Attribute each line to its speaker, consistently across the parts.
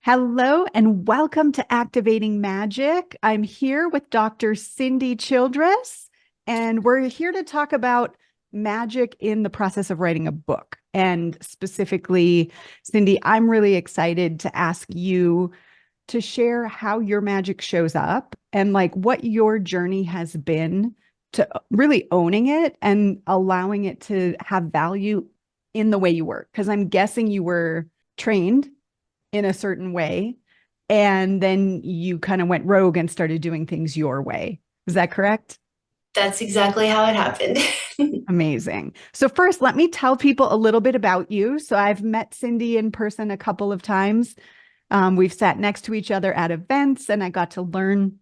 Speaker 1: Hello and welcome to Activating Magic. I'm here with Dr. Cindy Childress, and we're here to talk about magic in the process of writing a book. And specifically, Cindy, I'm really excited to ask you to share how your magic shows up and like what your journey has been to really owning it and allowing it to have value in the way you work. Because I'm guessing you were trained in a certain way. And then you kind of went rogue and started doing things your way. Is that correct?
Speaker 2: That's exactly how it happened.
Speaker 1: Amazing. So, first, let me tell people a little bit about you. So, I've met Cindy in person a couple of times. We've sat next to each other at events, and I got to learn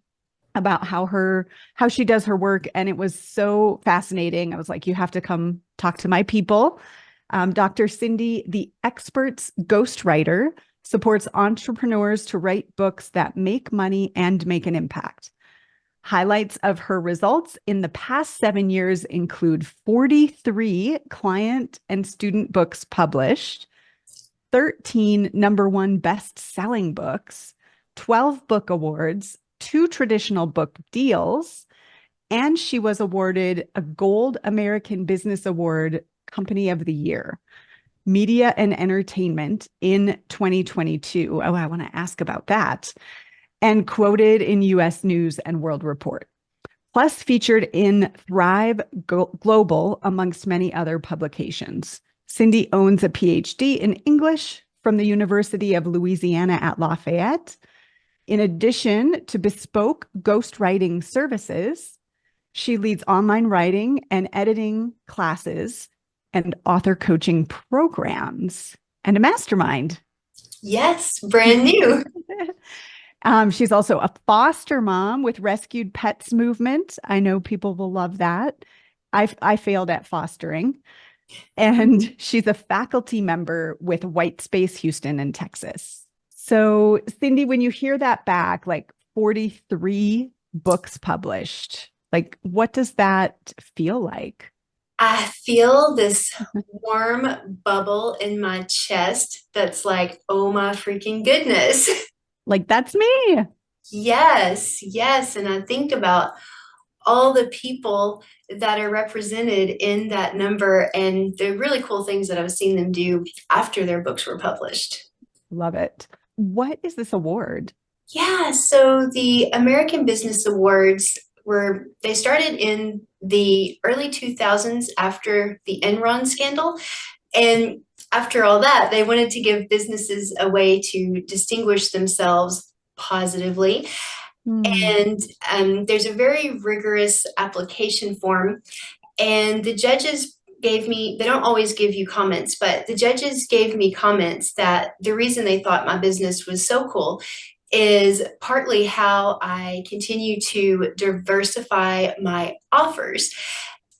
Speaker 1: about how she does her work, and it was so fascinating. I was like, you have to come talk to my people. Dr. Cindy, the expert's ghostwriter, supports entrepreneurs to write books that make money and make an impact. Highlights of her results in the past 7 years include 43 client and student books published, 13 number one best-selling books, 12 book awards, 2 traditional book deals, and she was awarded a Gold American Business Award Company of the Year. Media and Entertainment in 2022. Oh, I want to ask about that. And quoted in US News and World Report. Plus featured in Thrive Global, amongst many other publications. Cindy owns a PhD in English from the University of Louisiana at Lafayette. In addition to bespoke ghostwriting services, she leads online writing and editing classes and author coaching programs and a mastermind.
Speaker 2: Yes, brand new.
Speaker 1: She's also a foster mom with Rescued Pets Movement. I know people will love that. I failed at fostering. And she's a faculty member with White Space Houston in Texas. So, Cindy, when you hear that back, like 43 books published, like what does that feel like?
Speaker 2: I feel this warm bubble in my chest that's like, oh my freaking goodness.
Speaker 1: Like, that's me.
Speaker 2: Yes, yes. And I think about all the people that are represented in that number and the really cool things that I've seen them do after their books were published.
Speaker 1: Love it. What is this award?
Speaker 2: Yeah, so the American Business Awards they started in the early 2000s after the Enron scandal. And after all that, they wanted to give businesses a way to distinguish themselves positively.
Speaker 1: Hmm.
Speaker 2: And there's a very rigorous application form. And the judges they don't always give you comments, but the judges gave me comments that the reason they thought my business was so cool is partly how I continue to diversify my offers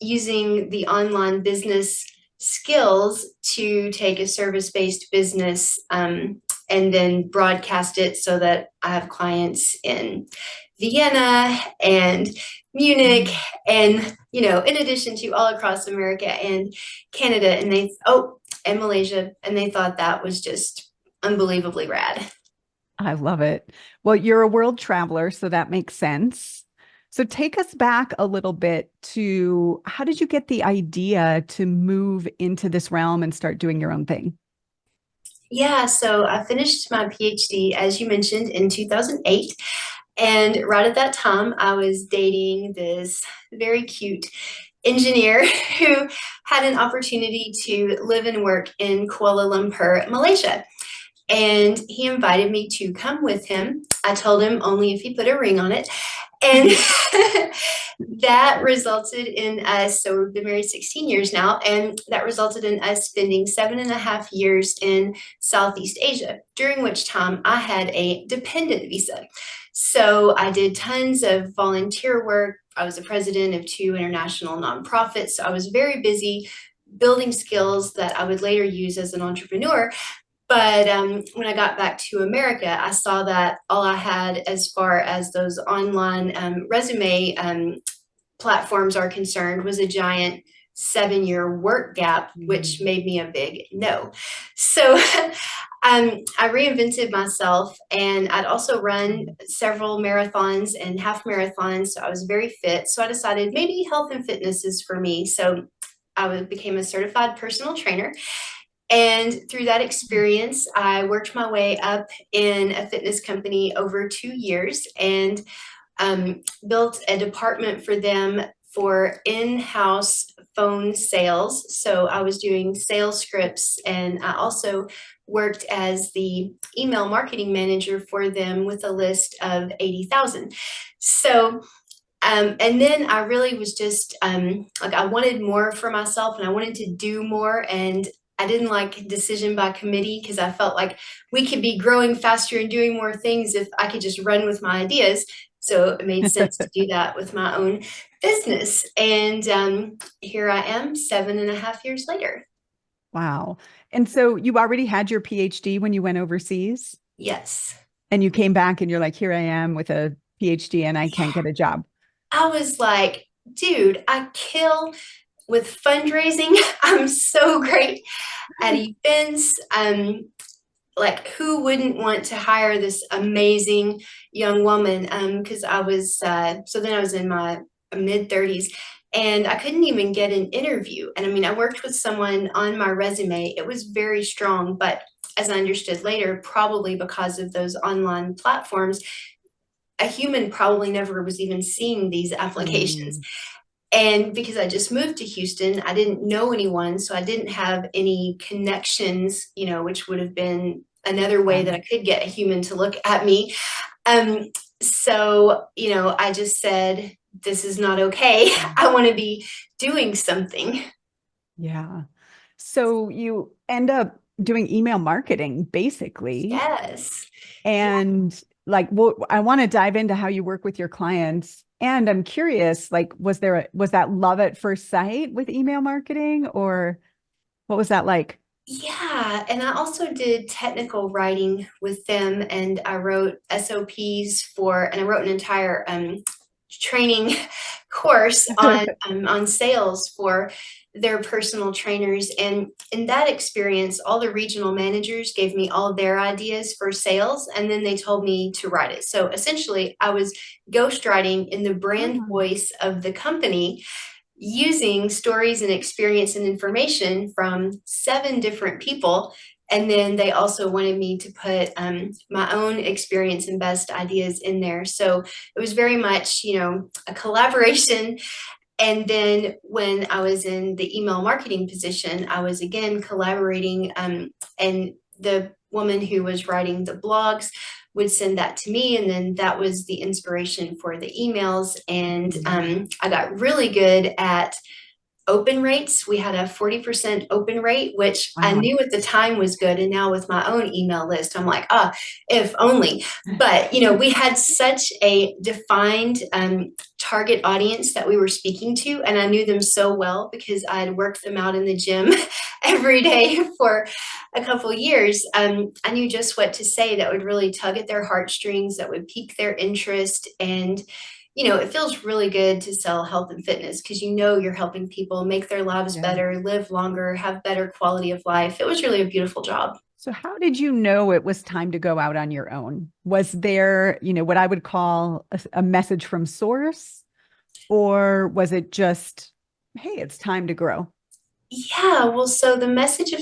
Speaker 2: using the online business skills to take a service-based business and then broadcast it so that I have clients in Vienna and Munich and in addition to all across America and Canada and Malaysia, and they thought that was just unbelievably rad.
Speaker 1: I love it. Well, you're a world traveler, so that makes sense. So take us back a little bit to how did you get the idea to move into this realm and start doing your own thing?
Speaker 2: Yeah, so I finished my PhD, as you mentioned, in 2008. And right at that time, I was dating this very cute engineer who had an opportunity to live and work in Kuala Lumpur, Malaysia. And he invited me to come with him. I told him only if he put a ring on it. And that resulted in us, so we've been married 16 years now, and that resulted in us spending 7.5 years in Southeast Asia, during which time I had a dependent visa. So I did tons of volunteer work. I was the president of 2 international nonprofits. So I was very busy building skills that I would later use as an entrepreneur. But when I got back to America, I saw that all I had as far as those online resume platforms are concerned was a giant 7 year work gap, which made me a big no. So I reinvented myself, and I'd also run
Speaker 1: Mm.
Speaker 2: several marathons and half marathons. So I was very fit. So I decided maybe health and fitness is for me. So became a certified personal trainer. And through that experience, I worked my way up in a fitness company over 2 years and built a department for them for in-house phone sales. So I was doing sales scripts, and I also worked as the email marketing manager for them with a list of 80,000. So and then I really was just like, I wanted more for myself and I wanted to do more. And I didn't like decision by committee because I felt like we could be growing faster and doing more things if I could just run with my ideas. So it made sense to do that with my own business. And here I am 7.5 years later.
Speaker 1: Wow. And so you already had your PhD when you went overseas,
Speaker 2: Yes.
Speaker 1: and you came back and you're like, here I am with a PhD and I can't get a job.
Speaker 2: I was like, dude, I kill with fundraising. I'm so great at events. Like, who wouldn't want to hire this amazing young woman? Because I was so then I was in my mid 30s, and I couldn't even get an interview. And I mean, I worked with someone on my resume. It was very strong, but as I understood later, probably because of those online platforms, a human probably never was even seeing these applications.
Speaker 1: Mm.
Speaker 2: And because I just moved to Houston, I didn't know anyone. So I didn't have any connections, which would have been another way that I could get a human to look at me. Um, so, I just said, this is not okay. I want to be doing something.
Speaker 1: Yeah. So you end up doing email marketing basically.
Speaker 2: Yes.
Speaker 1: And like, well, I want to dive into how you work with your clients. And I'm curious, like, was that love at first sight with email marketing, or what was that like?
Speaker 2: Yeah, and I also did technical writing with them, and I wrote SOPs and I wrote an entire training course on sales for their personal trainers. And in that experience, all the regional managers gave me all their ideas for sales, and then they told me to write it. So essentially, I was ghostwriting in the brand
Speaker 1: Oh,
Speaker 2: voice of the company, using stories and experience and information from 7 different people. And then they also wanted me to put my own experience and best ideas in there. So it was very much, a collaboration. And then when I was in the email marketing position, I was again collaborating. And the woman who was writing the blogs would send that to me. And then that was the inspiration for the emails. And I got really good at open rates. We had a 40% open rate, which I
Speaker 1: wow.
Speaker 2: knew at the time was good. And now with my own email list, I'm like, if only. But, we had such a defined target audience that we were speaking to. And I knew them so well because I had worked them out in the gym every day for a couple years. I knew just what to say that would really tug at their heartstrings, that would pique their interest. And it feels really good to sell health and fitness because you're helping people make their lives
Speaker 1: Yeah.
Speaker 2: better, live longer, have better quality of life. It was really a beautiful job.
Speaker 1: So how did you know it was time to go out on your own? Was there, what I would call a message from source, or was it just, hey, it's time to grow?
Speaker 2: Yeah, well, so the message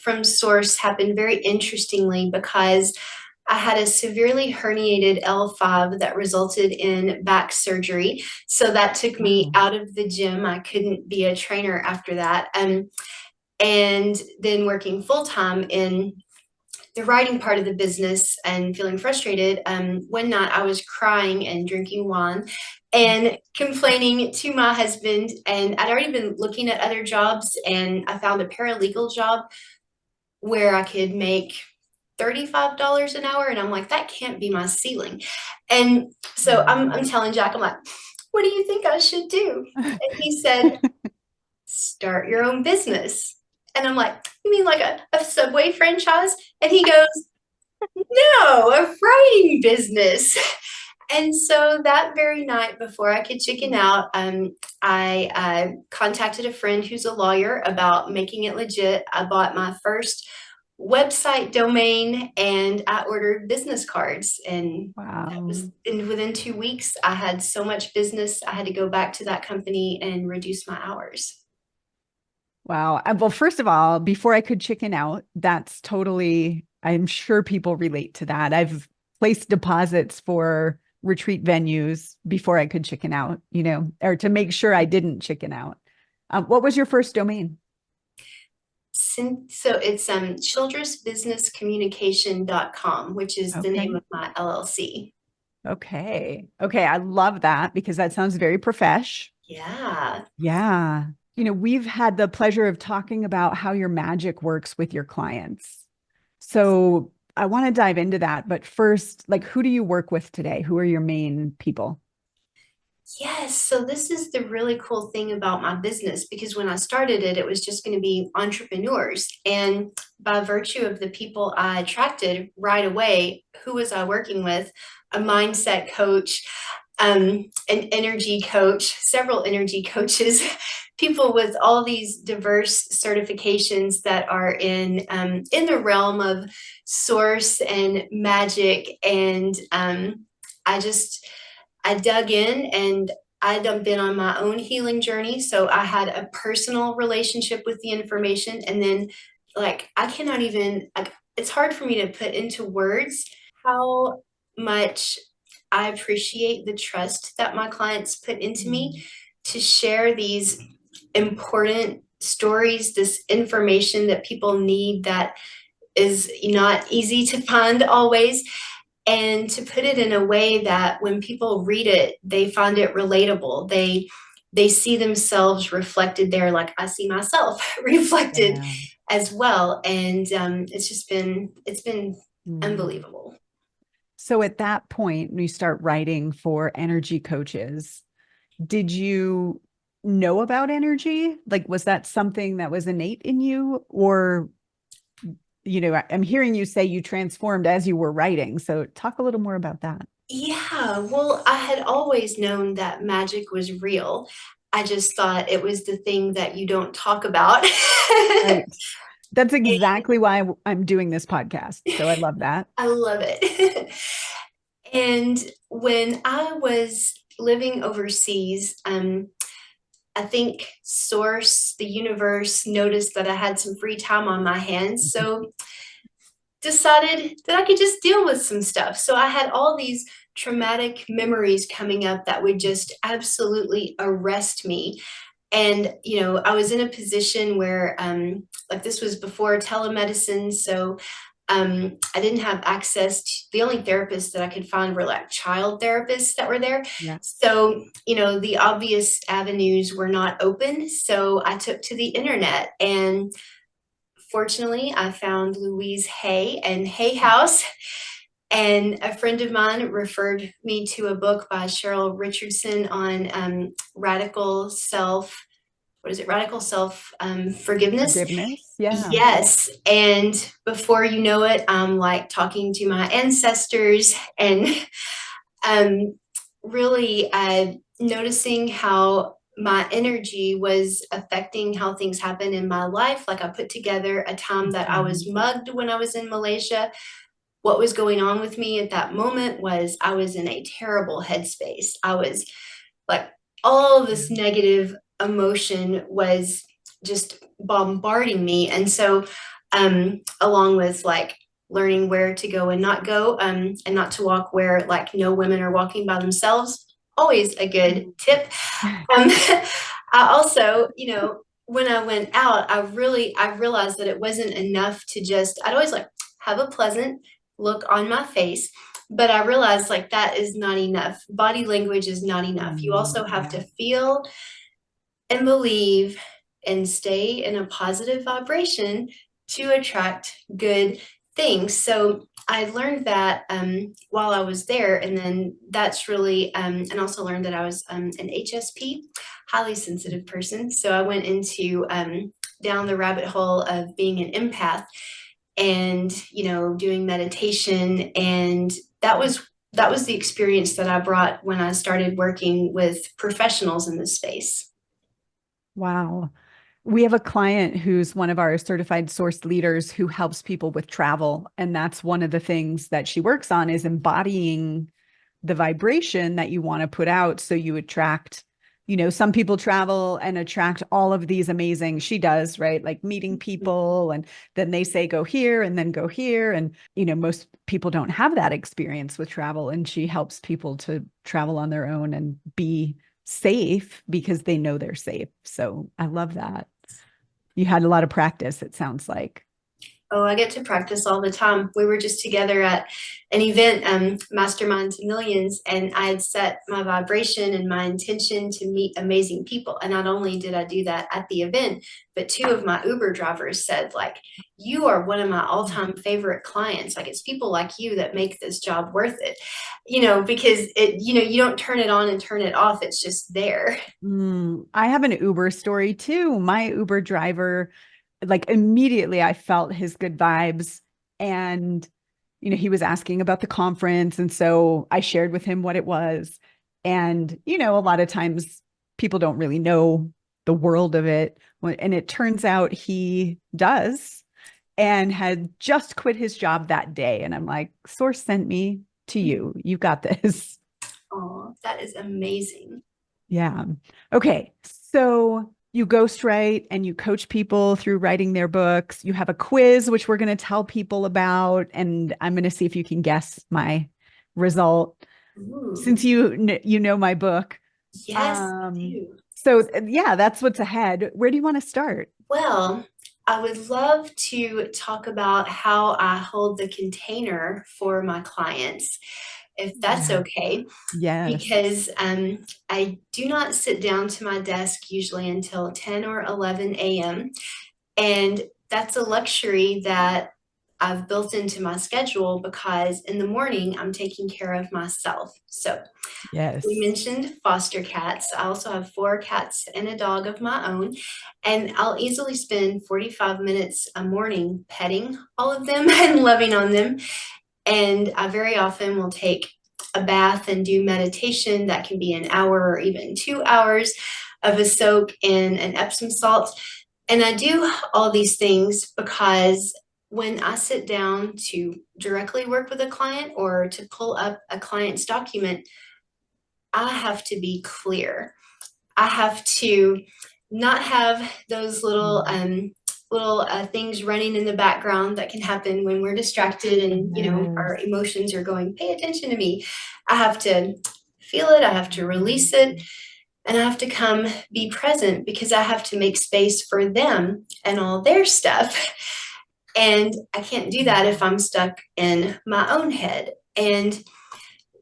Speaker 2: from source happened very interestingly because I had a severely herniated L5 that resulted in back surgery. So that took me
Speaker 1: Wow.
Speaker 2: out of the gym. I couldn't be a trainer after that. And then working full time in the writing part of the business and feeling frustrated, one night I was crying and drinking wine and complaining to my husband. And I'd already been looking at other jobs, and I found a paralegal job where I could make $35 an hour. And I'm like, that can't be my ceiling. And so I'm telling Jack, I'm like, what do you think I should do? And he said, start your own business. And I'm like, you mean like a Subway franchise? And he goes, no, a writing business. And so that very night, before I could chicken out, I contacted a friend who's a lawyer about making it legit. I bought my first website domain, and I ordered business cards. And that
Speaker 1: Wow.
Speaker 2: was, and within 2 weeks, I had so much business, I had to go back to that company and reduce my hours.
Speaker 1: Wow. Well, first of all, before I could chicken out, that's totally, I'm sure people relate to that. I've placed deposits for retreat venues before I could chicken out, or to make sure I didn't chicken out. What was your first domain?
Speaker 2: So it's childressbusinesscommunication.com, which is the name
Speaker 1: Okay.
Speaker 2: of my LLC.
Speaker 1: Okay. Okay. I love that because that sounds very profesh.
Speaker 2: Yeah.
Speaker 1: Yeah. We've had the pleasure of talking about how your magic works with your clients. So I want to dive into that. But first, like, who do you work with today? Who are your main people?
Speaker 2: Yes, so this is the really cool thing about my business, because when I started it, it was just going to be entrepreneurs. And by virtue of the people I attracted right away, who was I working with? A mindset coach, an energy coach, several energy coaches, people with all these diverse certifications that are in the realm of source and magic. And I just I dug in, and I'd been on my own healing journey. So I had a personal relationship with the information. And then, like, I cannot even, like, it's hard for me to put into words how much I appreciate the trust that my clients put into me
Speaker 1: Mm.
Speaker 2: to share these important stories, this information that people need, that is not easy to find always, and to put it in a way that when people read it, they find it relatable. They see themselves reflected there, like I see myself reflected
Speaker 1: Yeah.
Speaker 2: as well. And it's been
Speaker 1: Mm.
Speaker 2: unbelievable.
Speaker 1: So at that point, when you start writing for energy coaches, did you know about energy? Like, was that something that was innate in you? Or, I'm hearing you say you transformed as you were writing. So talk a little more about that.
Speaker 2: Yeah, well, I had always known that magic was real. I just thought it was the thing that you don't talk about.
Speaker 1: Right. That's exactly why I'm doing this podcast. So I love that.
Speaker 2: I love it. And when I was living overseas, I think Source, the universe, noticed that I had some free time on my hands. So decided that I could just deal with some stuff. So I had all these traumatic memories coming up that would just absolutely arrest me. And I was in a position where like, this was before telemedicine, so I didn't have access to, the only therapists that I could find were like child therapists that were there.
Speaker 1: Yeah.
Speaker 2: So the obvious avenues were not open, so I took to the internet. And fortunately, I found Louise Hay and Hay House. And a friend of mine referred me to a book by Cheryl Richardson on radical self, what is it? Radical self forgiveness.
Speaker 1: Forgiveness. Yeah.
Speaker 2: Yes. And before you know it, I'm like talking to my ancestors, and um, really noticing how my energy was affecting how things happen in my life. Like, I put together a time that I was
Speaker 1: Mhm.
Speaker 2: mugged when I was in Malaysia. What was going on with me at that moment was I was in a terrible headspace. I was like, all of this negative emotion was just bombarding me. And so, along with like learning where to go and not go, and not to walk where like no women are walking by themselves, always a good tip. Um, I also, when I went out, I realized that it wasn't enough to just, I'd always like have a pleasant look on my face, but I realized like that is not enough. Body language is not enough. You also have
Speaker 1: Yeah.
Speaker 2: to feel and believe and stay in a positive vibration to attract good things. So I learned that while I was there, and then that's really, and also learned that I was an HSP, highly sensitive person. So I went into down the rabbit hole of being an empath, and doing meditation, and that was the experience that I brought when I started working with professionals in this space.
Speaker 1: Wow. We have a client who's one of our certified source leaders who helps people with travel. And that's one of the things that she works on is embodying the vibration that you want to put out so you attract, some people travel and attract all of these amazing, she does, right? Like meeting people and then they say go here and then go here. And, most people don't have that experience with travel. And she helps people to travel on their own and be safe because they know they're safe. So I love that. You had a lot of practice, it sounds like.
Speaker 2: Oh, I get to practice all the time. We were just together at an event, Mastermind to Millions, and I had set my vibration and my intention to meet amazing people. And not only did I do that at the event, but two of my Uber drivers said, like, you are one of my all-time favorite clients. Like, it's people like you that make this job worth it, because you don't turn it on and turn it off. It's just there.
Speaker 1: I have an Uber story too. My Uber driver, like immediately I felt his good vibes and he was asking about the conference and so I shared with him what it was. And a lot of times people don't really know the world of it and it turns out he does and had just quit his job that day and I'm like, source sent me to you. You got this.
Speaker 2: Oh, that is amazing.
Speaker 1: Yeah. Okay. So you ghostwrite and you coach people through writing their books. You have a quiz, which we're going to tell people about. And I'm going to see if you can guess my result
Speaker 2: Ooh.
Speaker 1: since you know my book.
Speaker 2: Yes, I do.
Speaker 1: So yeah, that's what's ahead. Where do you want to start?
Speaker 2: Well, I would love to talk about how I hold the container for my clients, if that's
Speaker 1: Yeah.
Speaker 2: okay,
Speaker 1: Yes.
Speaker 2: because I do not sit down to my desk usually until 10 or 11 a.m. And that's a luxury that I've built into my schedule because in the morning I'm taking care of myself. So we
Speaker 1: Yes.
Speaker 2: mentioned foster cats. I also have 4 cats and a dog of my own, and I'll easily spend 45 minutes a morning petting all of them and loving on them. And I very often will take a bath and do meditation that can be an hour or even 2 hours of a soak in an Epsom salt. And I do all these things because when I sit down to directly work with a client or to pull up a client's document, I have to be clear. I have to not have those little things running in the background that can happen when we're distracted and our
Speaker 1: Yes.
Speaker 2: emotions are going, pay attention to me. I have to feel it, I have to release it, and I have to come be present because I have to make space for them and all their stuff. And I can't do that if I'm stuck in my own head. And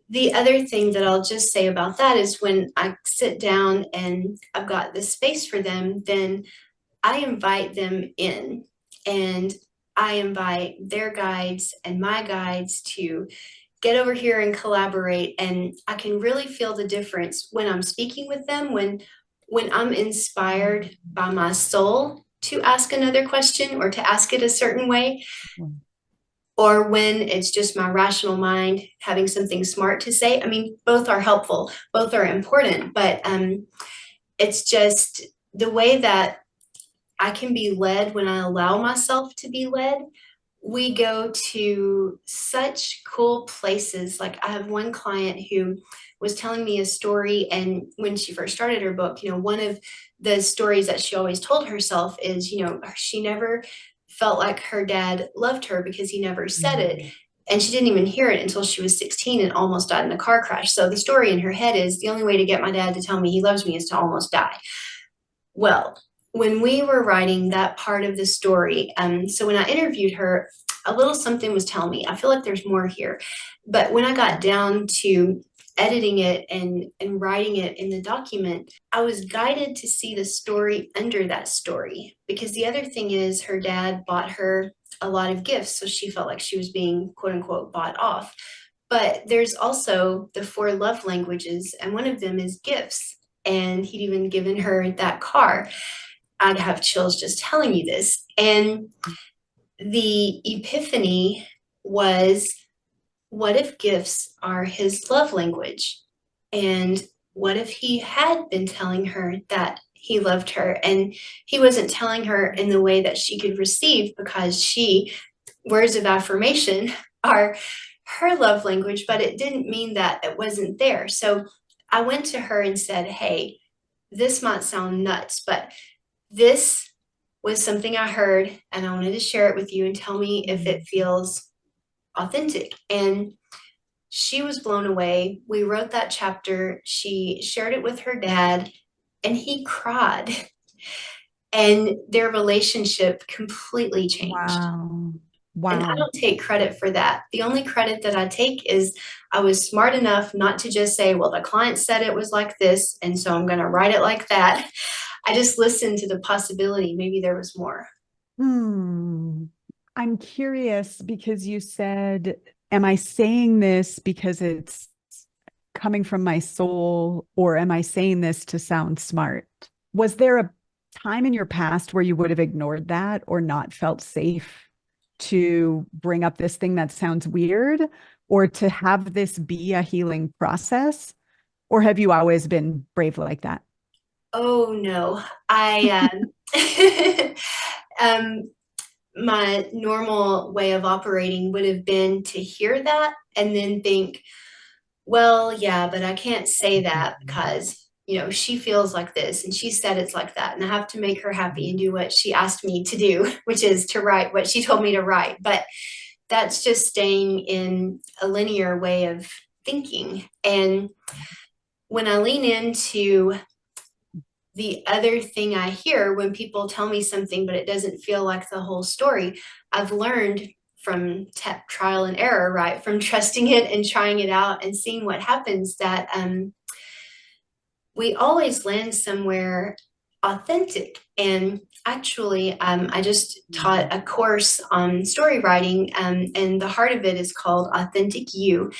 Speaker 2: the other thing that I'll just say about that is when I sit down and I've got this space for them, then I invite them in and I invite their guides and my guides to get over here and collaborate. And I can really feel the difference when I'm speaking with them, when I'm inspired by my soul to ask another question or to ask it a certain way, or when it's just my rational mind having something smart to say. I mean, both are helpful, both are important, but it's just the way that I can be led when I allow myself to be led. We go to such cool places. Like I have one client who was telling me a story, and when she first started her book, one of the stories that she always told herself is, she never felt like her dad loved her because he never said it. And she didn't even hear it until she was 16 and almost died in a car crash. So the story in her head is the only way to get my dad to tell me he loves me is to almost die. Well, when we were writing that part of the story, so when I interviewed her, a little something was telling me, I feel like there's more here. But when I got down to editing it and writing it in the document, I was guided to see the story under that story. Because the other thing is her dad bought her a lot of gifts, so she felt like she was being quote unquote bought off. But there's also the 4 love languages, and one of them is gifts. And he'd even given her that car. I'd have chills just telling you this. And the epiphany was, what if gifts are his love language? And what if he had been telling her that he loved her. And he wasn't telling her in the way that she could receive, because words of affirmation are her love language, but it didn't mean that it wasn't there. So I went to her and said, hey, this might sound nuts, but this was something I heard and I wanted to share it with you and tell me if it feels authentic. And she was blown away. We wrote that chapter. She shared it with her dad and he cried. And their relationship completely changed.
Speaker 1: Wow.
Speaker 2: And I
Speaker 1: Wow.
Speaker 2: don't take credit for that. The only credit that I take is I was smart enough not to just say, well, the client said it was like this, and so I'm going to write it like that. I just listened to the possibility. Maybe there was more.
Speaker 1: Hmm. I'm curious because you said, am I saying this because it's coming from my soul, or am I saying this to sound smart? Was there a time in your past where you would have ignored that or not felt safe to bring up this thing that sounds weird, or to have this be a healing process? Or have you always been brave like that?
Speaker 2: Oh no, I um, my normal way of operating would have been to hear that and then think, well, yeah, but I can't say that because, she feels like this and she said it's like that. And I have to make her happy and do what she asked me to do, which is to write what she told me to write. But that's just staying in a linear way of thinking. And when I lean into the other thing I hear when people tell me something, but it doesn't feel like the whole story, I've learned from trial and error, right? From trusting it and trying it out and seeing what happens, that we always land somewhere authentic. And actually, I just taught a course on story writing, and the heart of it is called Authentic You.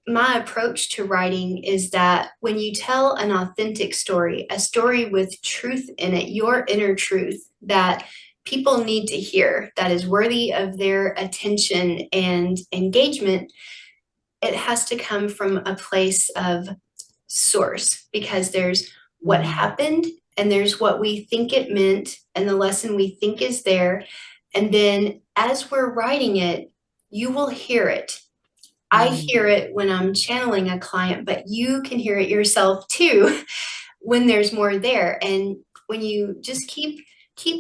Speaker 2: My approach to writing is that when you tell an authentic story, a story with truth in it, your inner truth that people need to hear, that is worthy of their attention and engagement, it has to come from a place of source, because there's what
Speaker 1: Mm,
Speaker 2: happened and there's what we think it meant and the lesson we think is there. And then as we're writing it, you will hear it. I
Speaker 1: mm,
Speaker 2: hear it when I'm channeling a client, but you can hear it yourself too when there's more there. And when you just keep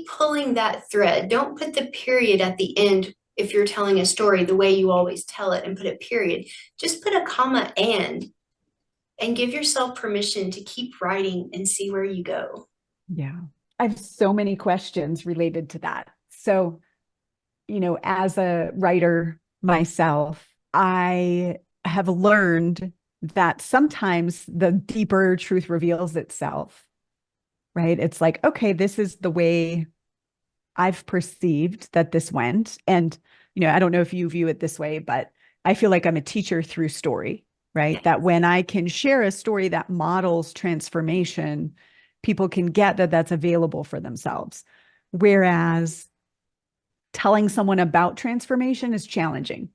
Speaker 2: pulling that thread, don't put the period at the end if you're telling a story the way you always tell it and put a period. Just put a comma and give yourself permission to keep writing and see where you go.
Speaker 1: yeah. I have so many questions related to that. So, as a writer myself, I have learned that sometimes the deeper truth reveals itself, right? It's like, okay, this is the way I've perceived that this went. And, I don't know if you view it this way, but I feel like I'm a teacher through story, right? That when I can share a story that models transformation, people can get that that's available for themselves. Whereas telling someone about transformation is challenging,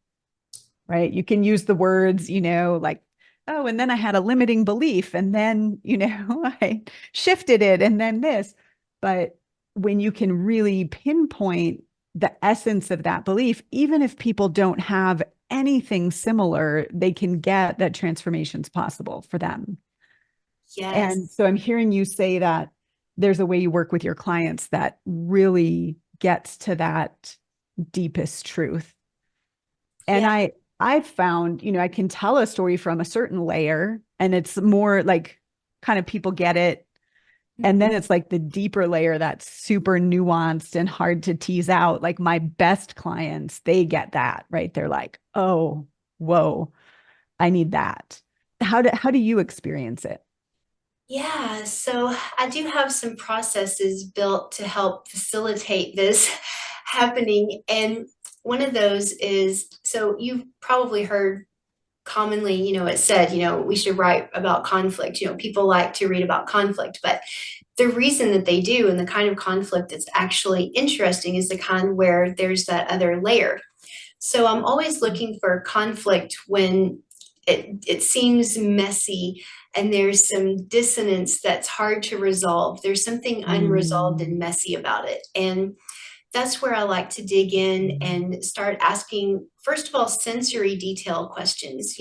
Speaker 1: right? You can use the words, like, oh, and then I had a limiting belief, and then, I shifted it, and then this. But when you can really pinpoint the essence of that belief, even if people don't have anything similar, they can get that transformation's possible for them. And
Speaker 2: Yes.
Speaker 1: so I'm hearing you say that there's a way you work with your clients that really gets to that deepest truth. And
Speaker 2: Yeah.
Speaker 1: I've found, I can tell a story from a certain layer and it's more like kind of people get it. And then it's like the deeper layer that's super nuanced and hard to tease out. Like my best clients, they get that, right? They're like, oh, whoa, I need that. How do you experience it?
Speaker 2: Yeah, so I do have some processes built to help facilitate this happening. And one of those is, so you've probably heard commonly, it said, we should write about conflict. People like to read about conflict, but the reason that they do and the kind of conflict that's actually interesting is the kind where there's that other layer. So I'm always looking for conflict when it seems messy and there's some dissonance that's hard to resolve. There's something unresolved and messy about it. And that's where I like to dig in and start asking, first of all, sensory detail questions.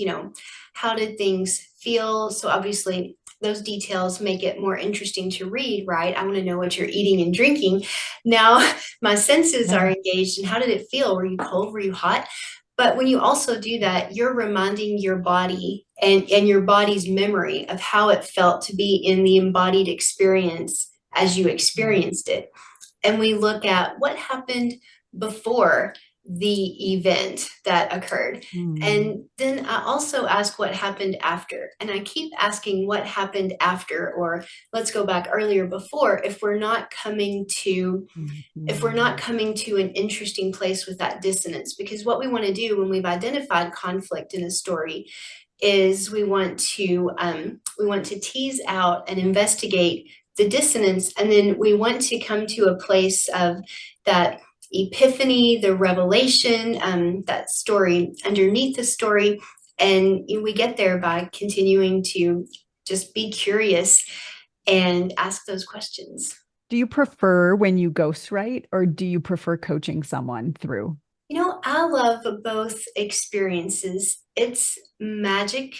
Speaker 2: How did things feel? So obviously those details make it more interesting to read, right? I want to know what you're eating and drinking. Now my senses are engaged, and how did it feel? Were you cold? Were you hot? But when you also do that, you're reminding your body and your body's memory of how it felt to be in the embodied experience as you experienced it. And we look at what happened before the event that occurred. And then I also ask what happened after. And I keep asking what happened after, or let's go back earlier before, if we're not coming to an interesting place with that dissonance. Because what we want to do when we've identified conflict in a story is we want to tease out and investigate the dissonance, and then we want to come to a place of that epiphany, the revelation, that story underneath the story. And we get there by continuing to just be curious and ask those questions.
Speaker 1: Do you prefer when you ghostwrite, or do you prefer coaching someone through?
Speaker 2: I love both experiences. It's magic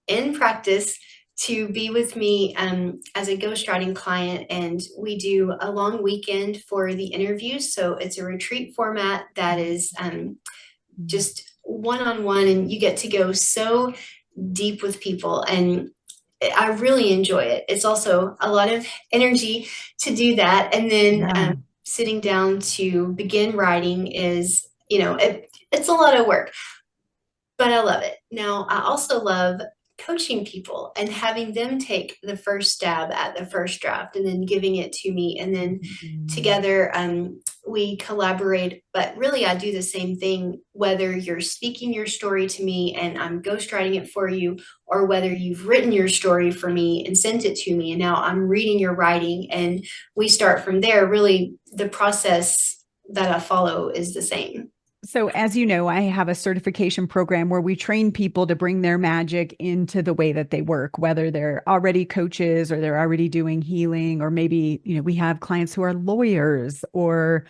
Speaker 2: in practice to be with me as a ghostwriting client, and we do a long weekend for the interviews. So it's a retreat format that is just one-on-one, and you get to go so deep with people, and I really enjoy it. It's also a lot of energy to do that, and then sitting down to begin writing is, it's a lot of work, but I love it. Now, I also love coaching people and having them take the first stab at the first draft and then giving it to me. And then together we collaborate. But really, I do the same thing, whether you're speaking your story to me and I'm ghostwriting it for you, or whether you've written your story for me and sent it to me, and now I'm reading your writing, and we start from there. Really, the process that I follow is the same.
Speaker 1: So as you know, I have a certification program where we train people to bring their magic into the way that they work, whether they're already coaches or they're already doing healing, or maybe, we have clients who are lawyers or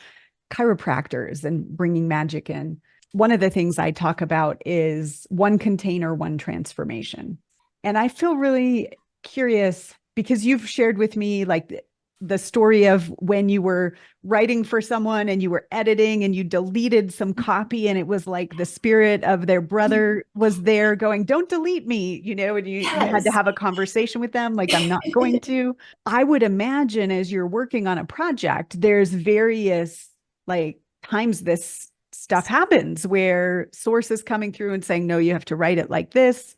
Speaker 1: chiropractors and bringing magic in. One of the things I talk about is one container, one transformation. And I feel really curious because you've shared with me like the story of when you were writing for someone and you were editing and you deleted some copy, and it was like the spirit of their brother was there going, don't delete me, and you had to have a conversation with them. Like, I'm not going to. I would imagine as you're working on a project, there's various like times this stuff happens where sources coming through and saying, no, you have to write it like this,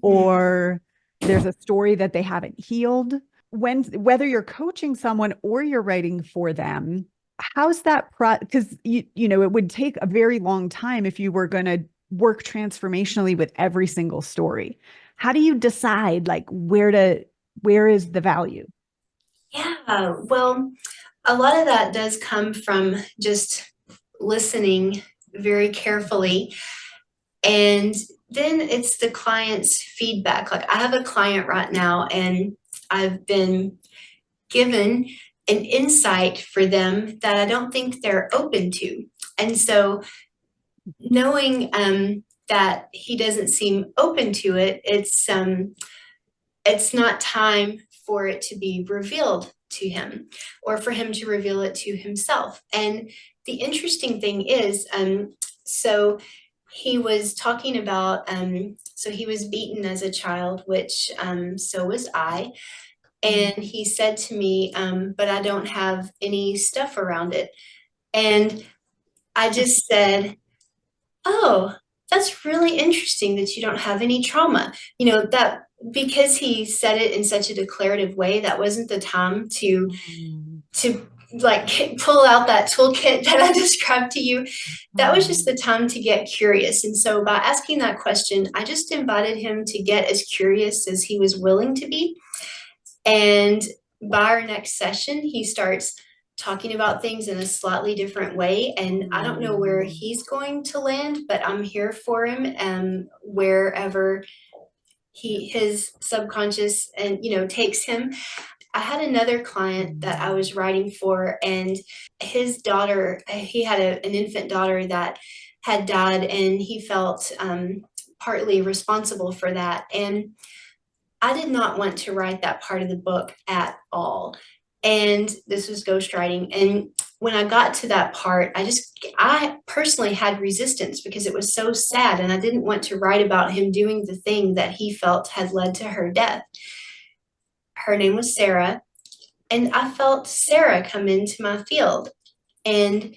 Speaker 1: or there's a story that they haven't healed. Whether you're coaching someone or you're writing for them, how's that because it would take a very long time if you were going to work transformationally with every single story. How do you decide like where is the value?
Speaker 2: Yeah, well, a lot of that does come from just listening very carefully. And then it's the client's feedback. Like, I have a client right now, and I've been given an insight for them that I don't think they're open to. And so knowing that he doesn't seem open to it, it's not time for it to be revealed to him, or for him to reveal it to himself. And the interesting thing is, so he was talking about, so he was beaten as a child, which so was I. And he said to me, but I don't have any stuff around it. And I just said, oh, that's really interesting that you don't have any trauma. That because he said it in such a declarative way, that wasn't the time to like pull out that toolkit that I described to you. That was just the time to get curious. And so by asking that question, I just invited him to get as curious as he was willing to be. And by our next session, he starts talking about things in a slightly different way. And I don't know where he's going to land, but I'm here for him wherever his subconscious and, takes him. I had another client that I was writing for, and his daughter, he had an infant daughter that had died, and he felt partly responsible for that. And I did not want to write that part of the book at all. And this was ghostwriting. And when I got to that part, I personally had resistance because it was so sad. And I didn't want to write about him doing the thing that he felt had led to her death. Her name was Sarah. And I felt Sarah come into my field. And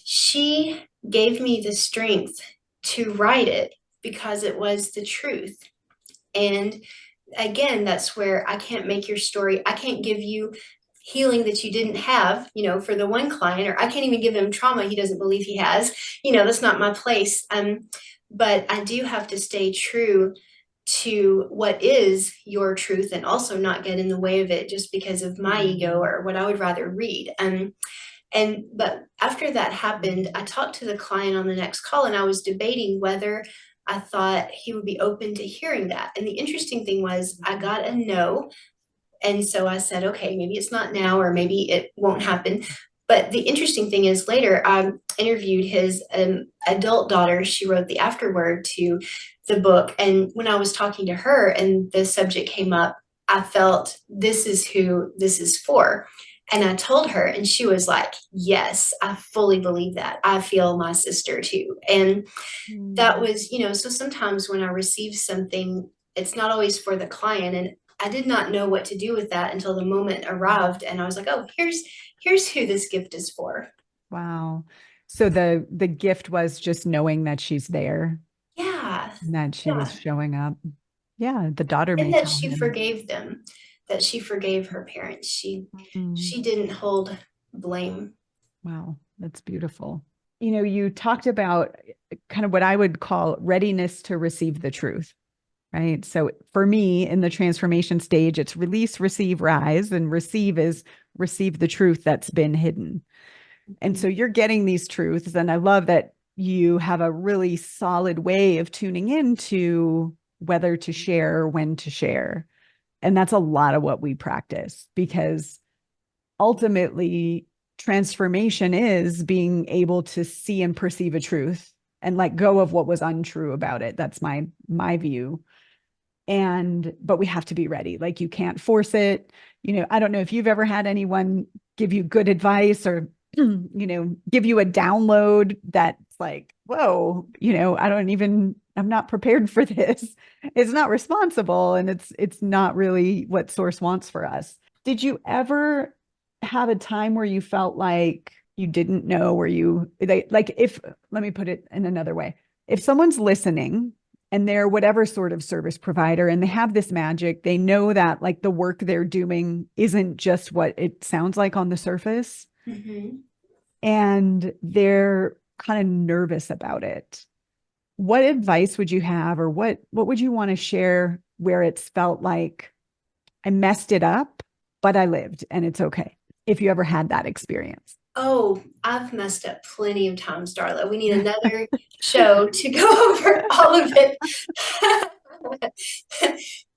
Speaker 2: she gave me the strength to write it because it was the truth. And again, that's where I can't make your story. I can't give you healing that you didn't have, for the one client, or I can't even give him trauma he doesn't believe he has. That's not my place. But I do have to stay true to what is your truth and also not get in the way of it just because of my ego or what I would rather read. But after that happened, I talked to the client on the next call, and I was debating whether I thought he would be open to hearing that. And the interesting thing was I got a no. And so I said, okay, maybe it's not now, or maybe it won't happen. But the interesting thing is later I interviewed his adult daughter. She wrote the afterword to the book. And when I was talking to her and the subject came up, I felt this is who this is for. And I told her, and she was like, yes, I fully believe that. I feel my sister too. And that was, so sometimes when I receive something, it's not always for the client. And I did not know what to do with that until the moment arrived. And I was like, oh, here's who this gift is for.
Speaker 1: Wow. So the gift was just knowing that she's there.
Speaker 2: Yeah.
Speaker 1: And that she
Speaker 2: Yeah.
Speaker 1: was showing up. Yeah. The daughter may
Speaker 2: And that
Speaker 1: tell
Speaker 2: she
Speaker 1: him.
Speaker 2: forgave them, that she forgave her parents. She didn't hold blame.
Speaker 1: Wow. That's beautiful. You talked about kind of what I would call readiness to receive the truth, right? So for me in the transformation stage, it's release, receive, rise, and receive is receive the truth that's been hidden. And so you're getting these truths. And I love that you have a really solid way of tuning into whether to share, when to share. And that's a lot of what we practice, because ultimately transformation is being able to see and perceive a truth and let go of what was untrue about it. That's my view. But we have to be ready. Like, you can't force it. I don't know if you've ever had anyone give you good advice or, give you a download that's like, whoa, I'm not prepared for this. It's not responsible. And it's not really what source wants for us. Did you ever have a time where you felt like you didn't know, let me put it in another way. If someone's listening and they're whatever sort of service provider and they have this magic, they know that like the work they're doing isn't just what it sounds like on the surface.
Speaker 2: Mm-hmm.
Speaker 1: And they're kind of nervous about it. What advice would you have, or what would you want to share where it's felt like I messed it up, but I lived and it's okay? If you ever had that experience.
Speaker 2: Oh, I've messed up plenty of times, Darla. We need another show to go over all of it.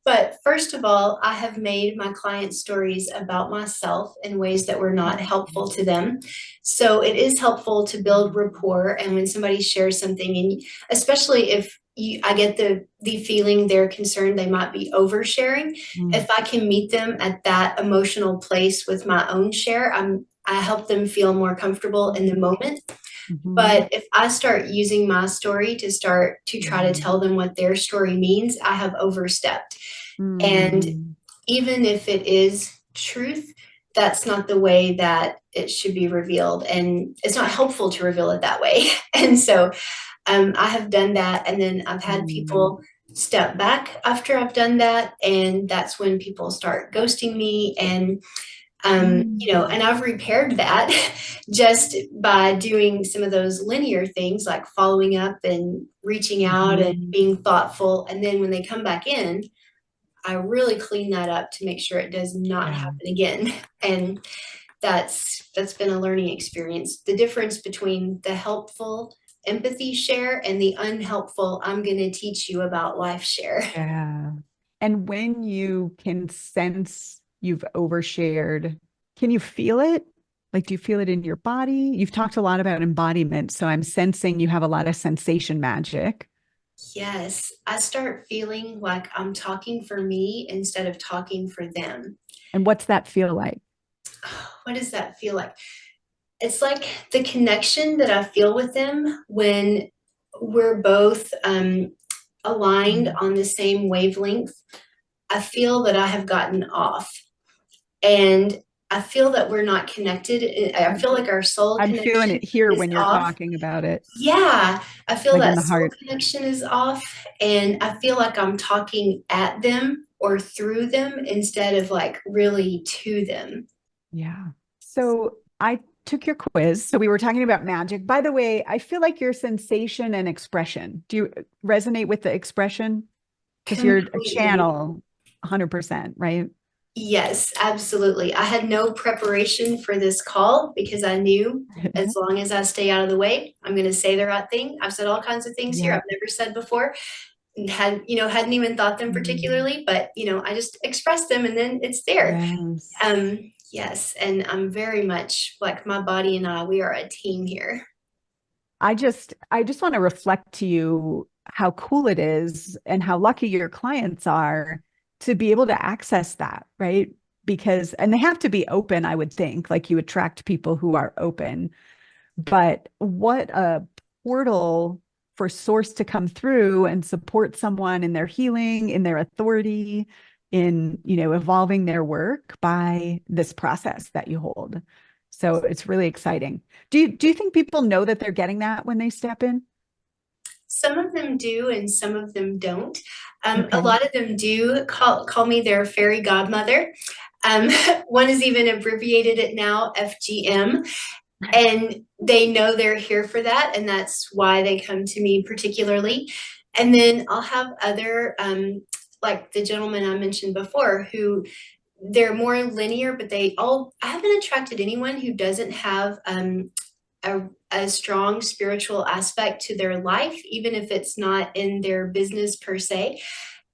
Speaker 2: But first of all, I have made my client stories about myself in ways that were not helpful to them. So it is helpful to build rapport. And when somebody shares something, and especially if I get the feeling they're concerned they might be oversharing, if I can meet them at that emotional place with my own share, I help them feel more comfortable in the moment. But if I start using my story to try to tell them what their story means, I have overstepped. And even if it is truth, that's not the way that it should be revealed. And it's not helpful to reveal it that way. And so I have done that. And then I've had people step back after I've done that. And that's when people start ghosting me. And and I've repaired that just by doing some of those linear things like following up and reaching out and being thoughtful. And then when they come back in, I really clean that up to make sure it does not happen again. And that's been a learning experience. The difference between the helpful empathy share, and the unhelpful, I'm going to teach you about life share.
Speaker 1: Yeah. And when you can sense you've overshared, can you feel it? Like, do you feel it in your body? You've talked a lot about embodiment, so I'm sensing you have a lot of sensation magic.
Speaker 2: Yes, I start feeling like I'm talking for me instead of talking for them.
Speaker 1: And what's that feel like?
Speaker 2: What does that feel like? It's like the connection that I feel with them when we're both aligned
Speaker 1: Mm.
Speaker 2: on the same wavelength. I feel that I have gotten off, and I feel that we're not connected. I
Speaker 1: I'm,
Speaker 2: feel like our soul
Speaker 1: I'm feeling
Speaker 2: connection
Speaker 1: it here
Speaker 2: is
Speaker 1: when you're
Speaker 2: off.
Speaker 1: talking about it,
Speaker 2: Yeah, I feel
Speaker 1: like in
Speaker 2: that
Speaker 1: the
Speaker 2: soul
Speaker 1: heart.
Speaker 2: connection is off, and I feel like I'm talking at them or through them instead of like really to them.
Speaker 1: Yeah. So I took your quiz. So we were talking about magic. By the way, I feel like your sensation and expression. Do you resonate with the expression? Because you're a
Speaker 2: Completely.
Speaker 1: channel 100%, right?
Speaker 2: Yes, absolutely. I had no preparation for this call because I knew as long as I stay out of the way, I'm going to say the right thing. I've said all kinds of things here
Speaker 1: Yeah.
Speaker 2: I've never said before, and hadn't even thought them
Speaker 1: Mm.
Speaker 2: particularly, but I just expressed them and then it's there.
Speaker 1: Yes.
Speaker 2: Yes, and I'm very much like my body and I, we are a team here.
Speaker 1: I just want to reflect to you how cool it is and how lucky your clients are to be able to access that, right? Because, and they have to be open, I would think, like you attract people who are open. But what a portal for source to come through and support someone in their healing, in their authority, in, evolving their work by this process that you hold. So it's really exciting. Do you think people know that they're getting that when they step in?
Speaker 2: Some of them do, and some of them don't. A
Speaker 1: Okay.
Speaker 2: lot of them do call me their fairy godmother. Um, One is even abbreviated it now, FGM, and they know they're here for that, and that's why they come to me particularly. And then I'll have other, like the gentleman I mentioned before, who they're more linear, but I haven't attracted anyone who doesn't have a strong spiritual aspect to their life, even if it's not in their business per se.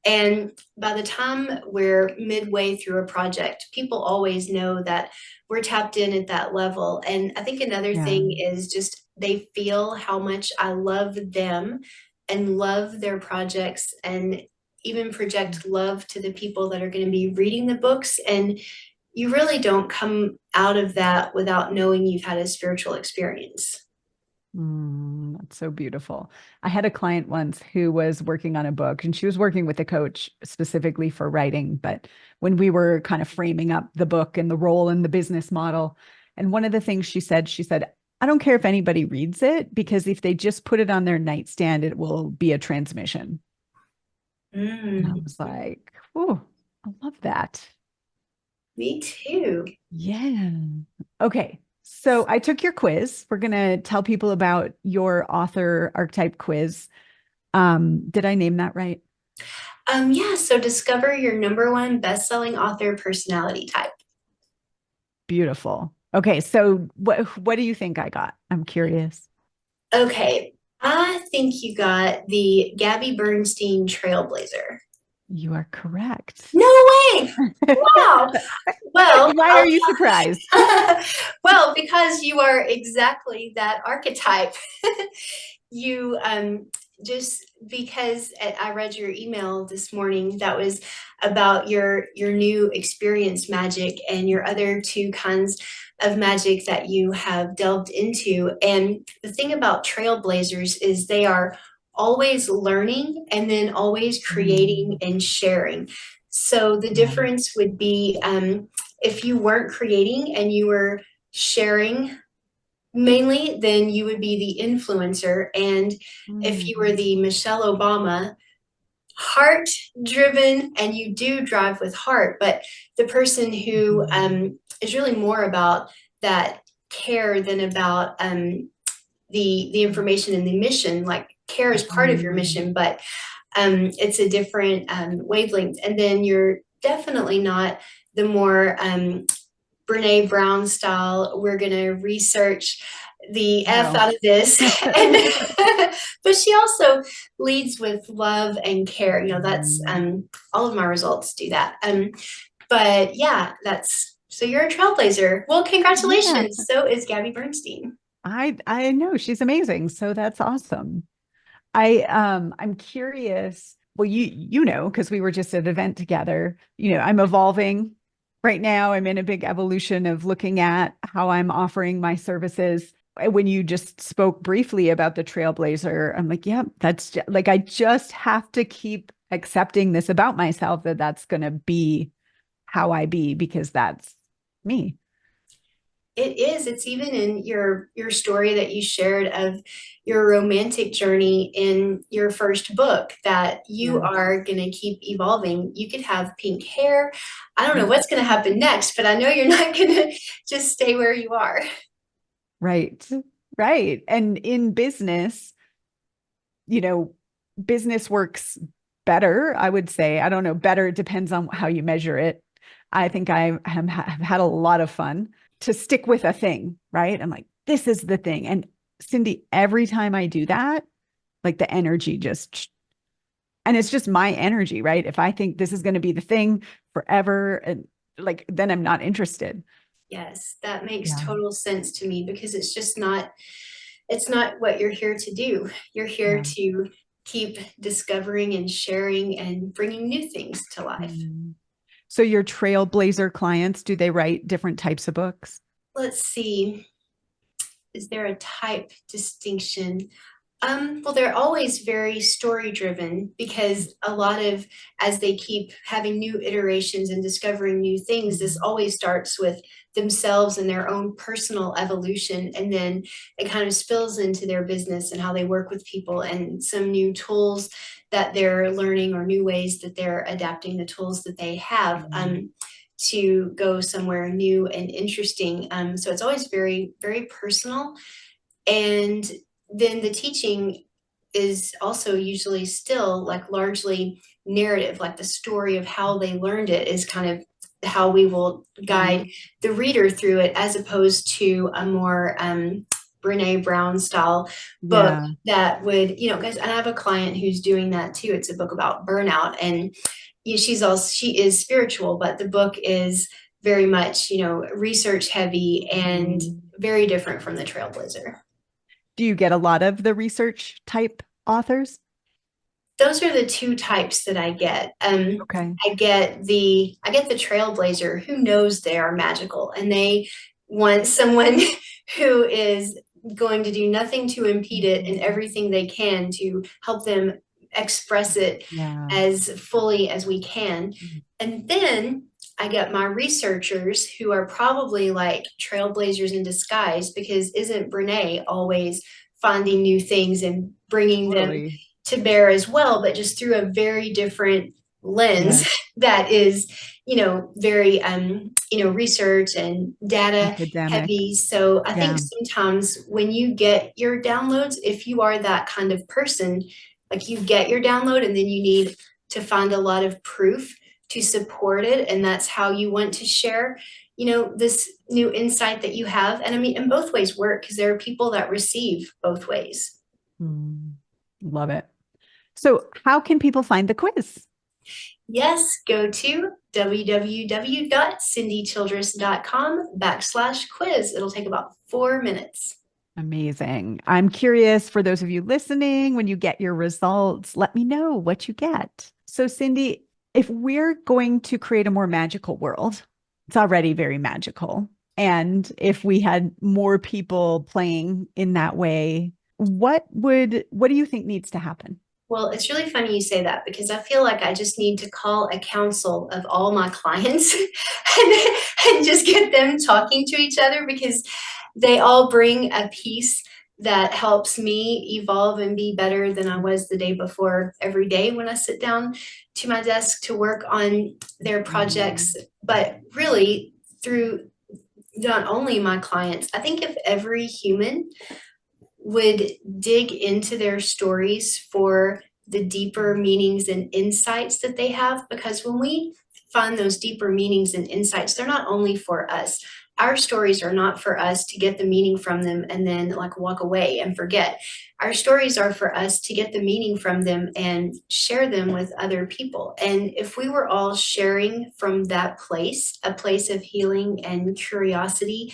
Speaker 2: And by the time we're midway through a project, people always know that we're tapped in at that level. And I think another
Speaker 1: Yeah.
Speaker 2: thing is just they feel how much I love them and love their projects, and even project love to the people that are going to be reading the books. And you really don't come out of that without knowing you've had a spiritual experience.
Speaker 1: That's so beautiful. I had a client once who was working on a book and she was working with a coach specifically for writing. But when we were kind of framing up the book and the role and the business model, and one of the things she said, I don't care if anybody reads it because if they just put it on their nightstand, it will be a transmission. And I
Speaker 2: Mm,
Speaker 1: was like, oh, I love that.
Speaker 2: me too.
Speaker 1: Yeah. Okay. So I took your quiz. We're going to tell people about your author archetype quiz. Did I name that right?
Speaker 2: Yeah, so discover your number one best-selling author personality type.
Speaker 1: Beautiful. Okay. So what do you think I got? I'm curious.
Speaker 2: Okay, I think you got the Gabby Bernstein Trailblazer.
Speaker 1: You are correct.
Speaker 2: No way! Wow. Well,
Speaker 1: Why are you surprised?
Speaker 2: well, because you are exactly that archetype. You just because I read your email this morning that was about your new experience magic and your other two kinds of magic that you have delved into. And the thing about trailblazers is they are always learning and then always creating
Speaker 1: Mm,
Speaker 2: and sharing. So the
Speaker 1: yeah.
Speaker 2: difference would be if you weren't creating and you were sharing mainly, then you would be the influencer. And if you were
Speaker 1: Mm,
Speaker 2: the Michelle Obama, heart driven, and you do drive with heart, but the person who
Speaker 1: mhm,
Speaker 2: is really more about that care than about the information and the mission. Like care is part of your
Speaker 1: mhm,
Speaker 2: mission, but it's a different wavelength. And then you're definitely not the more Brene Brown style, we're going to research the F
Speaker 1: No.
Speaker 2: out of this. And but she also leads with love and care. That's all of my results do that. But yeah, that's so you're a trailblazer. Well,
Speaker 1: Yeah.
Speaker 2: congratulations. So is Gabby Bernstein.
Speaker 1: I know she's amazing. So that's awesome. I'm curious. Well, you know, because we were just at an event together, I'm evolving right now. I'm in a big evolution of looking at how I'm offering my services. When you just spoke briefly about the trailblazer, I'm like, yeah, like I just have to keep accepting this about myself that that's going to be how I be because that's me.
Speaker 2: It is. It's even in your story that you shared of your romantic journey in your first book that you
Speaker 1: Yeah.
Speaker 2: are going to keep evolving. You could have pink hair. I don't know
Speaker 1: Yeah.
Speaker 2: what's going to happen next, but I know you're not going to just stay where you are.
Speaker 1: Right. Right. And in business, you know, business works better, I would say. I don't know, better, it depends on how you measure it. I think have had a lot of fun to stick with a thing, right? I'm like, this is the thing. And Cindy, every time I do that, like the energy just, and it's just my energy, right? If I think this is going to be the thing forever, and like, then I'm not interested.
Speaker 2: Yes, that makes
Speaker 1: Yeah.
Speaker 2: total sense to me because it's not what you're here to do. You're here
Speaker 1: Yeah.
Speaker 2: to keep discovering and sharing and bringing new things to life.
Speaker 1: Mm. So your trailblazer clients, do they write different types of books?
Speaker 2: Let's see. Is there a type distinction? Well, they're always very story driven because a lot of, as they keep having new iterations and discovering new things, this
Speaker 1: Mhm.
Speaker 2: always starts with themselves and their own personal evolution. And then it kind of spills into their business and how they work with people and some new tools that they're learning or new ways that they're adapting the tools that they have. To go somewhere new and interesting. So it's always very, very personal. And then the teaching is also usually still like largely narrative, like the story of how they learned it is kind of how we will guide
Speaker 1: Mhm.
Speaker 2: the reader through it, as opposed to a more Brene Brown style book
Speaker 1: Yeah.
Speaker 2: that would, guys, and I have a client who's doing that too. It's a book about burnout, and she is spiritual, but the book is very much, research heavy and
Speaker 1: Mhm.
Speaker 2: very different from the Trailblazer.
Speaker 1: Do you get a lot of the research type authors?
Speaker 2: Those are the two types that I get.
Speaker 1: Okay.
Speaker 2: I get the Trailblazer who knows they are magical and they want someone who is going to do nothing to impede it and
Speaker 1: Mhm.
Speaker 2: everything they can to help them express it
Speaker 1: Yeah.
Speaker 2: as fully as we can.
Speaker 1: Mhm.
Speaker 2: And then I get my researchers who are probably like trailblazers in disguise, because isn't Brene always finding new things and bringing them
Speaker 1: Totally.
Speaker 2: to bear as well, but just through a very different lens
Speaker 1: Yes.
Speaker 2: that is, very, research and data
Speaker 1: Academic.
Speaker 2: heavy. So I think
Speaker 1: Yeah.
Speaker 2: sometimes when you get your downloads, if you are that kind of person, like you get your download and then you need to find a lot of proof to support it. And that's how you want to share, this new insight that you have. And I mean, and both ways work because there are people that receive both ways.
Speaker 1: Mm. Love it. So, how can people find the quiz?
Speaker 2: Yes, go to www.cindychildress.com/quiz. It'll take about 4 minutes.
Speaker 1: Amazing. I'm curious for those of you listening, when you get your results, let me know what you get. So, Cindy, if we're going to create a more magical world, it's already very magical. And if we had more people playing in that way, what do you think needs to happen?
Speaker 2: Well, it's really funny you say that because I feel like I just need to call a council of all my clients and just get them talking to each other because they all bring a piece that helps me evolve and be better than I was the day before every day when I sit down to my desk to work on their projects. But really, through not only my clients, I think if every human would dig into their stories for the deeper meanings and insights that they have, because when we find those deeper meanings and insights, they're not only for us, our stories are not for us to get the meaning from them and then like walk away and forget. Our stories are for us to get the meaning from them and share them with other people. And if we were all sharing from that place, a place of healing and curiosity,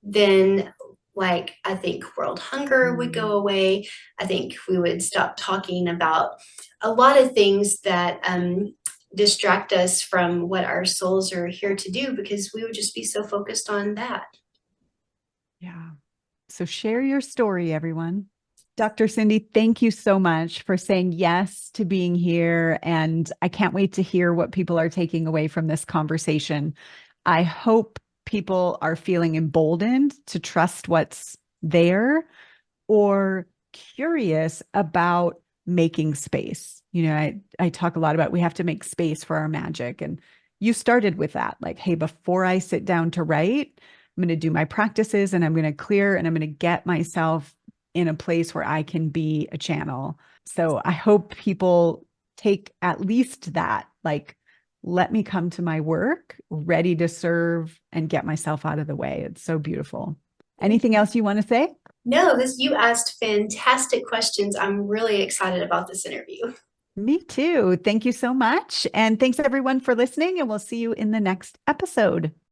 Speaker 2: then like I think world hunger would go away. I think we would stop talking about a lot of things that distract us from what our souls are here to do, because we would just be so focused on that.
Speaker 1: Yeah. So share your story, everyone. Dr. Cindy, thank you so much for saying yes to being here. And I can't wait to hear what people are taking away from this conversation. I hope people are feeling emboldened to trust what's there or curious about making space. You know, I talk a lot about we have to make space for our magic. And you started with that, like, hey, before I sit down to write, I'm going to do my practices and I'm going to clear and I'm going to get myself in a place where I can be a channel. So I hope people take at least that, like, let me come to my work ready to serve and get myself out of the way. It's so beautiful. Anything else you want to say?
Speaker 2: No, this you asked fantastic questions. I'm really excited about this interview.
Speaker 1: Me too. Thank you so much. And thanks everyone for listening, and we'll see you in the next episode.